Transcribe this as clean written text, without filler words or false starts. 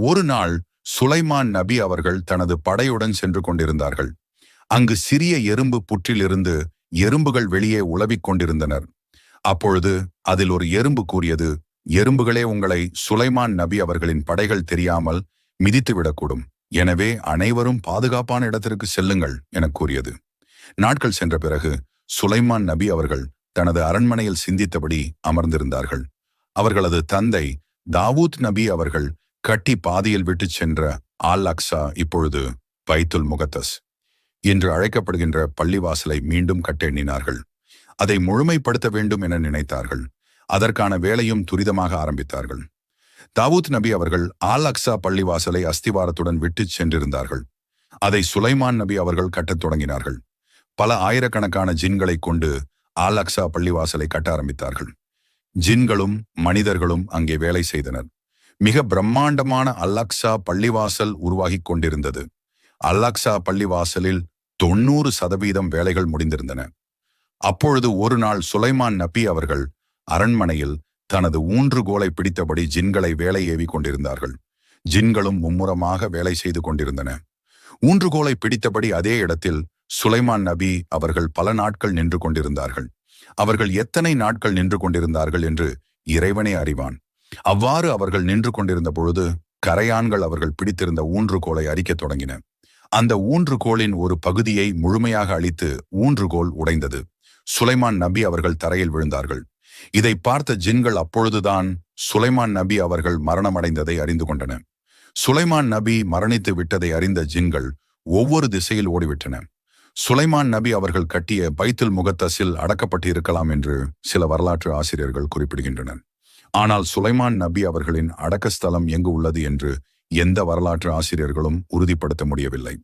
ஒரு நாள் சுலைமான் நபி அவர்கள் தனது படையுடன் சென்று கொண்டிருந்தார்கள். அங்கு சிறிய எறும்பு புற்றிலிருந்து எறும்புகள் வெளியே உலவிக் கொண்டிருந்தனர். அப்பொழுது அதில் ஒரு எறும்பு கூறியது, எறும்புகளே, உங்களை சுலைமான் நபி அவர்களின் படைகள் தெரியாமல் மிதித்துவிடக்கூடும். எனவே அனைவரும் பாதுகாப்பான இடத்திற்கு செல்லுங்கள் என கூறியது. நாட்கள் சென்ற பிறகு சுலைமான் நபி அவர்கள் தனது அரண்மனையில் சிந்தித்தபடி அமர்ந்திருந்தார்கள். அவர்களது தந்தை தாவூத் நபி அவர்கள் கட்டி பாதியில் விட்டு சென்ற ஆல் அக்ஸா இப்பொழுது பைத்துல் முகத்தஸ் என்று அழைக்கப்படுகின்ற பள்ளிவாசலை மீண்டும் கட்ட எண்ணினார்கள். அதை முழுமைப்படுத்த வேண்டும் என நினைத்தார்கள். அதற்கான வேலையும் துரிதமாக ஆரம்பித்தார்கள். தாவூத் நபி அவர்கள் ஆல் அக்ஸா பள்ளிவாசலை அஸ்திவாரத்துடன் விட்டு சென்றிருந்தார்கள். அதை சுலைமான் நபி அவர்கள் கட்டத் தொடங்கினார்கள். பல ஆயிரக்கணக்கான ஜின்களை கொண்டு ஆல் அக்ஸா பள்ளிவாசலை கட்ட ஆரம்பித்தார்கள். ஜின்களும் மனிதர்களும் அங்கே வேலை செய்தனர். மிக பிரம்மாண்டமான அல் அக்ஸா பள்ளிவாசல் உருவாகி கொண்டிருந்தது. அல் அக்ஸா பள்ளிவாசலில் 90% வேலைகள் முடிந்திருந்தன. அப்பொழுது ஒரு நாள் சுலைமான் நபி அவர்கள் அரண்மனையில் தனது ஊன்றுகோலை பிடித்தபடி ஜின்களை வேலை ஏவி கொண்டிருந்தார்கள். ஜின்களும் மும்முரமாக வேலை செய்து கொண்டிருந்தன. ஊன்றுகோலை பிடித்தபடி அதே இடத்தில் சுலைமான் நபி அவர்கள் பல நாட்கள் நின்று கொண்டிருந்தார்கள். அவர்கள் எத்தனை நாட்கள் நின்று கொண்டிருந்தார்கள் என்று இறைவனே அறிவான். அவ்வாறு அவர்கள் நின்று கொண்டிருந்த பொழுது கரையான்கள் அவர்கள் பிடித்திருந்த ஊன்றுகோலை அரிக்கத் தொடங்கின. அந்த ஊன்றுகோலின் ஒரு பகுதியை முழுமையாக அழித்து ஊன்றுகோல் உடைந்தது. சுலைமான் நபி அவர்கள் தரையில் விழுந்தார்கள். இதை பார்த்த ஜின்கள் அப்பொழுதுதான் சுலைமான் நபி அவர்கள் மரணமடைந்ததை அறிந்து கொண்டன. சுலைமான் நபி மரணித்து விட்டதை அறிந்த ஜின்கள் ஒவ்வொரு திசையில் ஓடிவிட்டன. சுலைமான் நபி அவர்கள் கட்டிய பைத்துல் முகத்தஸில் அடக்கப்பட்டு இருக்கலாம் என்று சில வரலாற்று ஆசிரியர்கள் குறிப்பிடுகின்றனர். ஆனால் சுலைமான் நபி அவர்களின் அடக்கஸ்தலம் எங்கு உள்ளது என்று எந்த வரலாற்று ஆசிரியர்களும் உறுதிப்படுத்த முடியவில்லை.